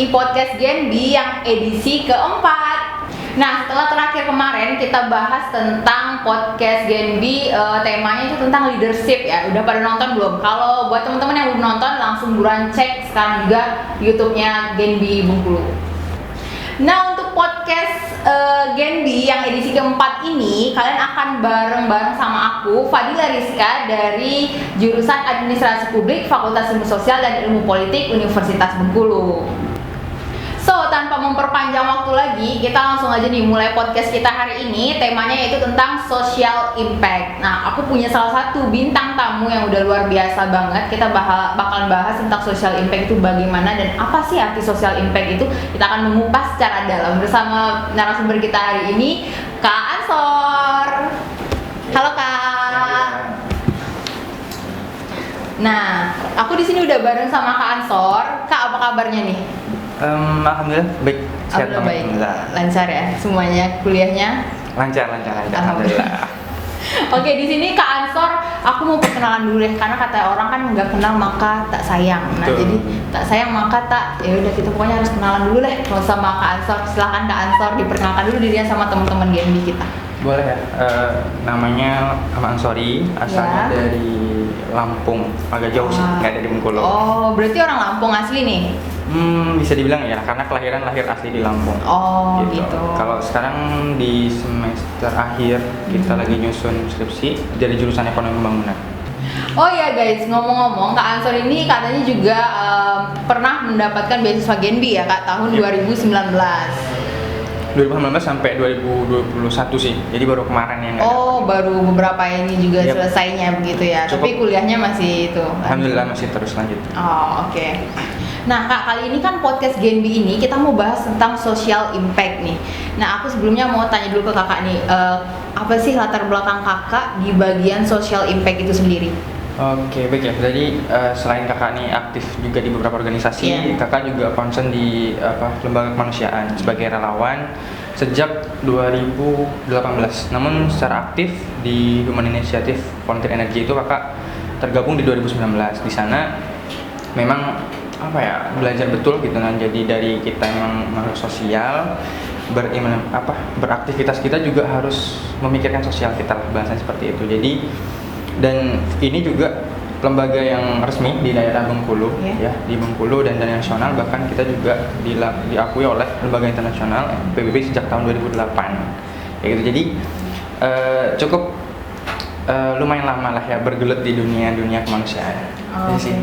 di podcast Genbi yang edisi keempat. Nah, setelah terakhir kemarin kita bahas tentang podcast Genbi, temanya itu tentang leadership ya. Udah pada nonton belum? Kalau buat teman-teman yang belum nonton, langsung buruan cek sekarang juga YouTube-nya Genbi Bengkulu. Nah, untuk podcast Genbi yang edisi keempat ini, kalian akan bareng-bareng sama aku, Fadila Rizka, dari jurusan Administrasi Publik, Fakultas Ilmu Sosial dan Ilmu Politik, Universitas Bengkulu. So, tanpa memperpanjang waktu lagi, kita langsung aja nih mulai podcast kita hari ini. Temanya yaitu tentang social impact. Nah, aku punya salah satu bintang tamu yang udah luar biasa banget. Kita bakal bahas tentang social impact itu bagaimana dan apa sih arti social impact itu. Kita akan mengupas secara dalam bersama narasumber kita hari ini, Kak Ansor. Halo Kak. Nah, aku di sini udah bareng sama Kak Ansor. Kak, apa kabarnya nih? Alhamdulillah baik, sehat banget. Lancar ya semuanya, kuliahnya? Lancar. Alhamdulillah. Oke, di sini Kak Ansor, aku mau perkenalan dulu deh, karena kata orang kan nggak kenal maka tak sayang. Nah, Betul. jadi tak sayang maka tak, ya udah kita pokoknya harus kenalan dulu deh sama Kak Ansor. Silakan Kak Ansor diperkenalkan dulu dirinya sama teman-teman Genbi kita. Boleh ya. Namanya Ansori, asalnya Ya. dari Lampung, agak jauh sih, nggak dari Bengkulu. Oh, berarti orang Lampung asli nih? Bisa dibilang ya, karena lahir asli di Lampung. Oh, gitu. Kalau sekarang di semester akhir kita lagi nyusun skripsi dari jurusan Ekonomi Pembangunan. Oh ya guys, ngomong-ngomong, Kak Ansor ini katanya juga pernah mendapatkan beasiswa Genbi ya Kak, tahun 2019. 2019 sampai 2021 sih, jadi baru kemarin yang nggak Oh, baru beberapa ini juga Yap. selesainya begitu ya. Cukup. Tapi kuliahnya masih itu. Alhamdulillah masih terus lanjut. Oh, oke. Nah, Kak, kali ini kan podcast Genbi ini kita mau bahas tentang social impact nih. Nah, aku sebelumnya mau tanya dulu ke Kakak nih, apa sih latar belakang Kakak di bagian social impact itu sendiri? Oke, baik ya. Jadi selain kakak nih aktif juga di beberapa organisasi, Iya. kakak juga concern di lembaga kemanusiaan sebagai relawan sejak 2018. Namun secara aktif di Human Initiative Volunteer Energy itu kakak tergabung di 2019. Di sana memang belajar betul gitu kan. Jadi dari kita memang makhluk sosial, beraktivitas kita juga harus memikirkan sosial kita, bahasanya seperti itu. Jadi dan ini juga lembaga yang resmi di daerah Bengkulu, Yeah. ya di Bengkulu dan nasional, bahkan kita juga diakui oleh lembaga internasional PBB sejak tahun 2008 kayak gitu. Jadi cukup lumayan lama lah ya bergelut di dunia kemanusiaan. Oh, Jadi sih.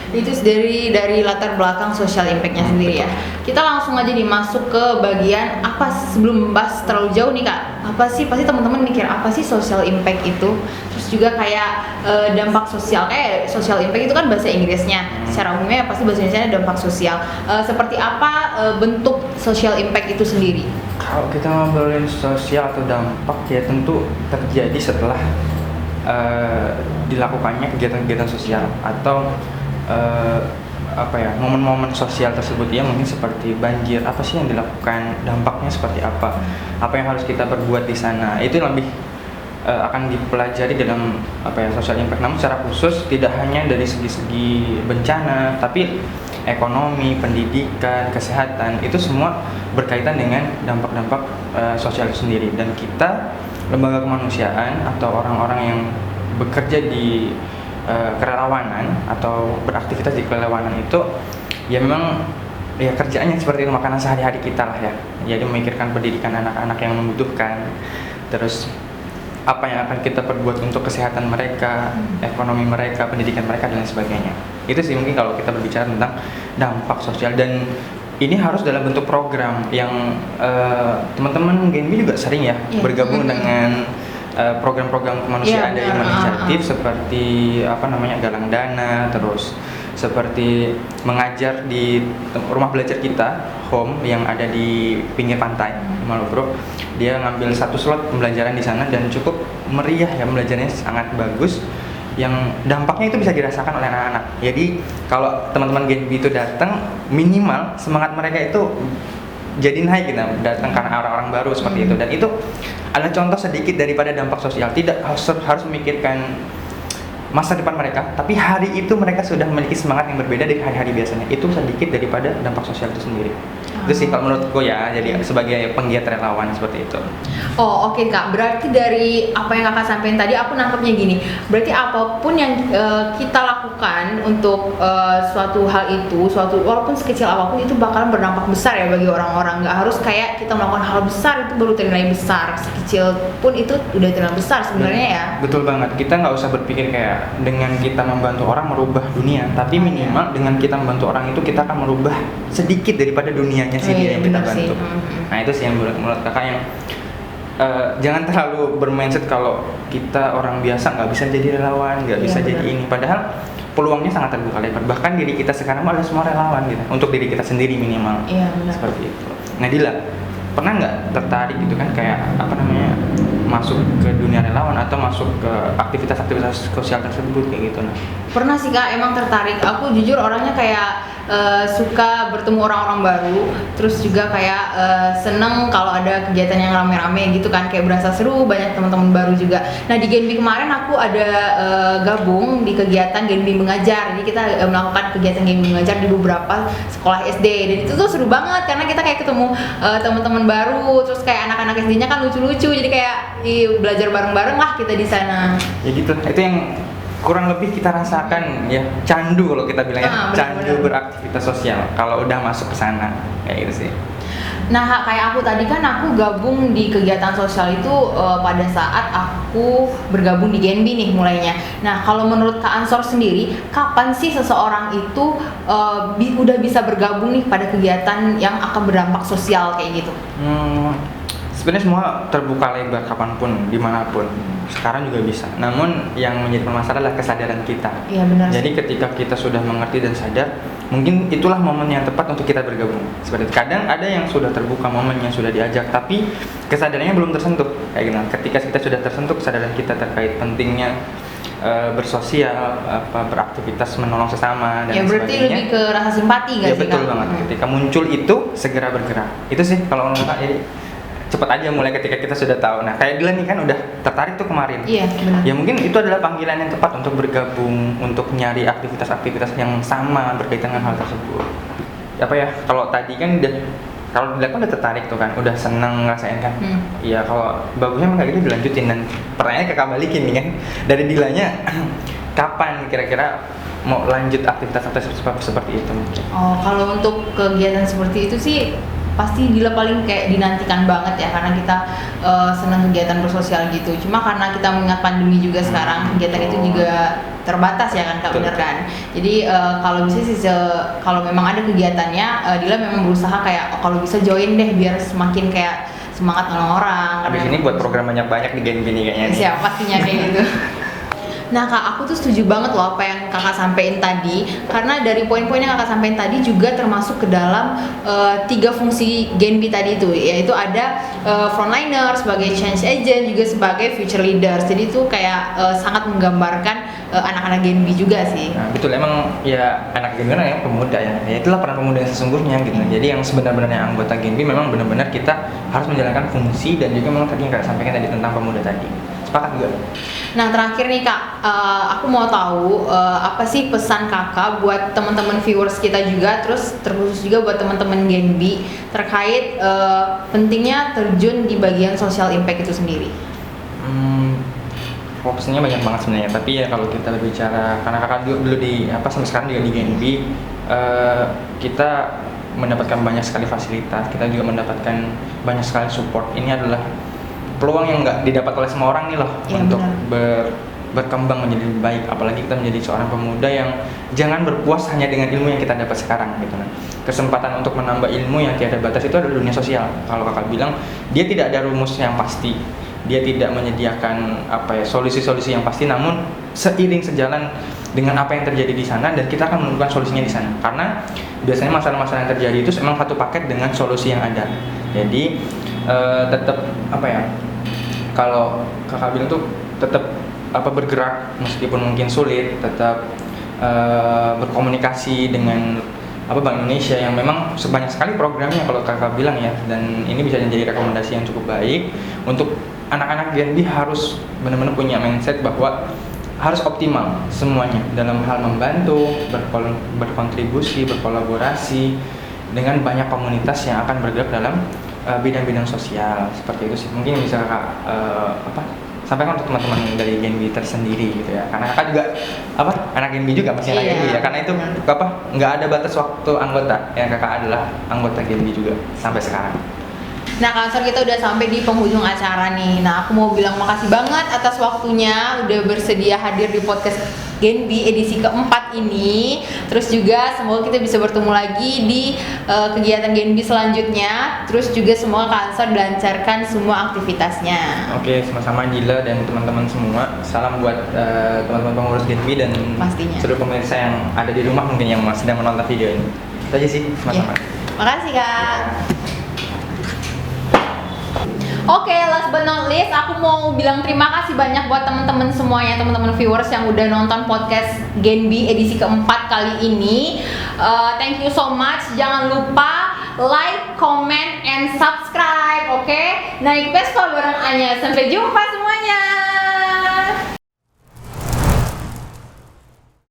Itu dari latar belakang social impact-nya sendiri ya. Kita langsung aja nih masuk ke bagian apa sebelum bahas terlalu jauh nih Kak. Apa sih pasti teman-teman mikir apa sih social impact itu? Terus juga kayak dampak sosial. Social impact itu kan bahasa Inggrisnya. Secara umumnya pasti bahasa Indonesianya dampak sosial. Seperti apa bentuk social impact itu sendiri? Kalau kita ngobrolin sosial atau dampak ya tentu terjadi setelah dilakukannya kegiatan-kegiatan sosial atau momen-momen sosial tersebut ya, mungkin seperti banjir, apa sih yang dilakukan, dampaknya seperti apa yang harus kita perbuat di sana, itu lebih akan dipelajari dalam social impact. Namun secara khusus tidak hanya dari segi bencana, tapi ekonomi, pendidikan, kesehatan, itu semua berkaitan dengan dampak-dampak sosial itu sendiri. Dan kita lembaga kemanusiaan atau orang-orang yang bekerja di kerelawanan atau beraktivitas di kerelawanan itu ya memang ya kerjaannya seperti itu, makanan sehari-hari kita lah ya. Jadi memikirkan pendidikan anak-anak yang membutuhkan, terus apa yang akan kita perbuat untuk kesehatan mereka, ekonomi mereka, pendidikan mereka dan lain sebagainya. Itu sih mungkin kalau kita berbicara tentang dampak sosial, dan ini harus dalam bentuk program yang teman-teman Genbi juga sering ya bergabung dengan program-program kemanusiaan dari Human Initiative seperti galang dana, terus seperti mengajar di rumah belajar kita home yang ada di pinggir pantai di Malioboro. Dia ngambil satu slot pembelajaran di sana dan cukup meriah ya, belajarnya sangat bagus, yang dampaknya itu bisa dirasakan oleh anak-anak. Jadi kalau teman-teman Genbi itu datang, minimal semangat mereka itu jadi naik gitu, datang karena orang-orang baru seperti itu. Dan itu adalah contoh sedikit daripada dampak sosial. Tidak harus memikirkan masa depan mereka, tapi hari itu mereka sudah memiliki semangat yang berbeda dari hari-hari biasanya. Itu sedikit daripada dampak sosial itu sendiri. Itu sih kalau menurutku ya, jadi sebagai penggiat relawan seperti itu. Oh oke Kak, berarti dari apa yang Kakak sampaikan tadi aku nangkepnya gini, berarti apapun yang kita lakukan untuk suatu hal itu, walaupun sekecil apapun itu bakalan berdampak besar ya bagi orang-orang. Nggak harus kayak kita melakukan hal besar itu baru ternilai besar, sekecil pun itu udah ternilai besar sebenarnya ya. Betul banget, kita nggak usah berpikir kayak dengan kita membantu orang merubah dunia, tapi minimal dengan kita membantu orang itu kita akan merubah sedikit daripada dunianya sendiri yang kita bantu. Nah itu sih yang menurut kakak yang jangan terlalu bermindset kalau kita orang biasa nggak bisa jadi relawan, nggak bisa jadi ini. Padahal peluangnya sangat terbuka lebar. Bahkan diri kita sekarang adalah semua relawan gitu. Untuk diri kita sendiri minimal. Iya benar. Seperti itu. Nah Dila, pernah nggak tertarik gitu kan kayak apa namanya masuk ke dunia relawan atau masuk ke aktivitas-aktivitas sosial tersebut kayak gitu? Nah Pernah sih Kak, emang tertarik. Aku jujur orangnya kayak suka bertemu orang-orang baru, terus juga kayak seneng kalau ada kegiatan yang rame-rame gitu kan, kayak berasa seru, banyak teman-teman baru juga. Nah di Genbi kemarin aku ada gabung di kegiatan Genbi Mengajar, jadi kita melakukan kegiatan Genbi Mengajar di beberapa sekolah SD, dan itu tuh seru banget karena kita kayak ketemu teman-teman baru, terus kayak anak-anak SD-nya kan lucu-lucu, jadi kayak belajar bareng-bareng lah kita di sana. ya gitu, itu yang kurang lebih kita rasakan ya, candu kalau kita bilang ya, candu beraktivitas sosial kalau udah masuk ke sana kayak gitu sih. Nah kayak aku tadi kan aku gabung di kegiatan sosial itu pada saat aku bergabung di Genbi nih mulainya. Nah kalau menurut Kak Ansor sendiri, kapan sih seseorang itu udah bisa bergabung nih pada kegiatan yang akan berdampak sosial kayak gitu? Sebenarnya semua terbuka lebar kapanpun, dimanapun. Sekarang juga bisa. Namun yang menjadi permasalahan adalah kesadaran kita. Iya benar. Jadi ketika kita sudah mengerti dan sadar, mungkin itulah momen yang tepat untuk kita bergabung. Seperti itu. Kadang ada yang sudah terbuka momen yang sudah diajak, tapi kesadarannya belum tersentuh. Kayak gitu. Ketika kita sudah tersentuh kesadaran kita terkait pentingnya bersosial, beraktivitas menolong sesama dan ya, berarti sebagainya. lebih ke rasa simpati nggak Ya sih betul Kak? banget. Ketika muncul itu segera bergerak. Itu sih kalau menurut Kak, jadi cepat aja mulai ketika kita sudah tahu. Nah kayak Dilan nih kan udah tertarik tuh kemarin. Iya benar. Ya mungkin itu adalah panggilan yang tepat untuk bergabung, untuk nyari aktivitas-aktivitas yang sama berkaitan dengan hal tersebut. Apa ya, kalau tadi kan kalau Dilan kan udah tertarik tuh kan, udah seneng ngerasain kan. Iya kalau bagusnya emang kayak gitu dilanjutin. Dan pertanyaannya kakak balikin nih kan, dari Dilannya kapan kira-kira mau lanjut aktivitas-aktivitas seperti itu mungkin? Oh kalau untuk kegiatan seperti itu sih pasti Dila paling kayak dinantikan banget ya, karena kita senang kegiatan bersosial gitu. Cuma karena kita mengingat pandemi juga sekarang, kegiatan itu juga terbatas ya kan Kak, bener kan? Jadi kalau bisa sih kalau memang ada kegiatannya, Dila memang berusaha kayak kalau bisa join deh biar semakin kayak semangat nolong orang. Habis ini buat program banyak-banyak di Genbi nih kayaknya. Siap, pastinya kayak gitu. Nah Kak, aku tuh setuju banget loh apa yang Kakak sampein tadi, karena dari poin-poin yang Kakak sampein tadi juga termasuk ke dalam 3 fungsi Genbi tadi itu, yaitu ada frontliner sebagai change agent, juga sebagai future leaders. Jadi itu kayak sangat menggambarkan anak-anak Genbi juga sih. Nah, betul, emang ya anak Genbi kan yang pemuda ya. Ya itulah peran pemuda yang sesungguhnya gitu. Jadi yang sebenarnya anggota Genbi memang benar-benar kita harus menjalankan fungsi, dan juga memang tadi yang Kak sampaikan tadi tentang pemuda tadi. Sepakat juga. Nah terakhir nih Kak, aku mau tahu apa sih pesan Kakak buat teman-teman viewers kita juga, terus terkhusus juga buat teman-teman Genbi terkait pentingnya terjun di bagian social impact itu sendiri. Fokusnya banyak banget sebenarnya, tapi ya kalau kita berbicara, karena kakak dulu di sampai sekarang juga di Genbi, kita mendapatkan banyak sekali fasilitas, kita juga mendapatkan banyak sekali support. Ini adalah peluang yang nggak didapat oleh semua orang nih loh, ya, untuk berkembang menjadi lebih baik. Apalagi kita menjadi seorang pemuda yang jangan berpuas hanya dengan ilmu yang kita dapat sekarang gitu kan. Kesempatan untuk menambah ilmu yang tiada batas itu adalah dunia sosial. Kalau kakak bilang, dia tidak ada rumus yang pasti, dia tidak menyediakan solusi-solusi yang pasti, namun seiring sejalan dengan apa yang terjadi di sana, dan kita akan menemukan solusinya di sana. Karena biasanya masalah-masalah yang terjadi itu memang satu paket dengan solusi yang ada. Jadi tetap kalau kakak bilang tuh tetap bergerak meskipun mungkin sulit, tetap berkomunikasi dengan Bank Indonesia yang memang sebanyak sekali programnya kalau kakak bilang ya, dan ini bisa menjadi rekomendasi yang cukup baik untuk anak-anak Genbi. Harus benar-benar punya mindset bahwa harus optimal semuanya dalam hal membantu, berkontribusi, berkolaborasi dengan banyak komunitas yang akan bergerak dalam bidang-bidang sosial seperti itu sih. Mungkin bisa kakak sampaikan untuk teman-teman dari Genbi tersendiri gitu ya, karena kakak juga anak Genbi juga, masih anak Genbi ya, karena itu nggak ada batas waktu anggota ya, kakak adalah anggota Genbi juga sampai sekarang. Nah, Kak, kita udah sampai di penghujung acara nih. Nah, aku mau bilang makasih banget atas waktunya udah bersedia hadir di podcast Genbi edisi keempat ini. Terus juga semoga kita bisa bertemu lagi di kegiatan Genbi selanjutnya. Terus juga semoga Kak dilancarkan semua aktivitasnya. Oke, sama-sama Dila dan teman-teman semua. Salam buat teman-teman pengurus Genbi dan pastinya seluruh pemirsa yang ada di rumah mungkin yang sedang menonton video ini. Itu aja sih, sama-sama. Makasih, Kak. Oke, last but not least, aku mau bilang terima kasih banyak buat teman-teman semuanya, teman-teman viewers yang udah nonton podcast Genbi edisi keempat kali ini. Thank you so much. Jangan lupa like, comment, and subscribe. Oke, naik Vespa bareng Anya. Sampai jumpa semuanya.